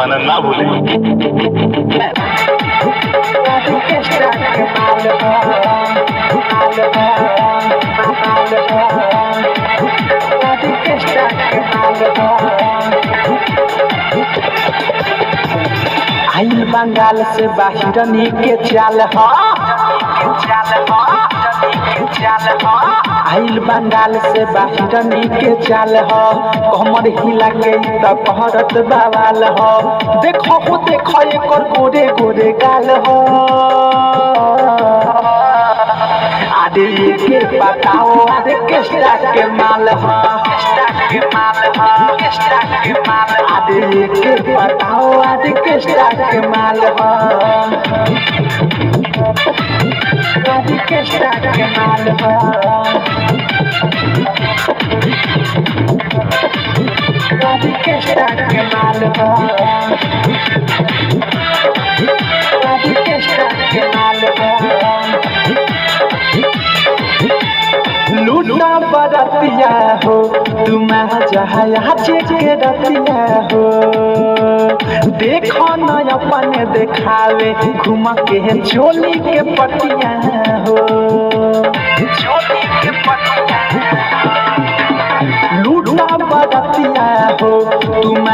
जमाना ना भूले। आइल बंगाल से बाहिरनी के चाल ह आइल बंगाल से बाहिरनी के चाल ह कमर हिला के त कहरत बवाल ह देखो एकर गोरे गोरे गाल ह आदे के बताओ आदे केस्टा के माल ह आदे के बताओ आदे केस्टा के माल ह आदे केस्टा के माल ह आदे केस्टा के माल ह आदे केस्टा के माल ह लूटा बरतिया हो तुम जहाँ के रतिया हो देखो न अपन देखावे घूम के चोली के पटिया हो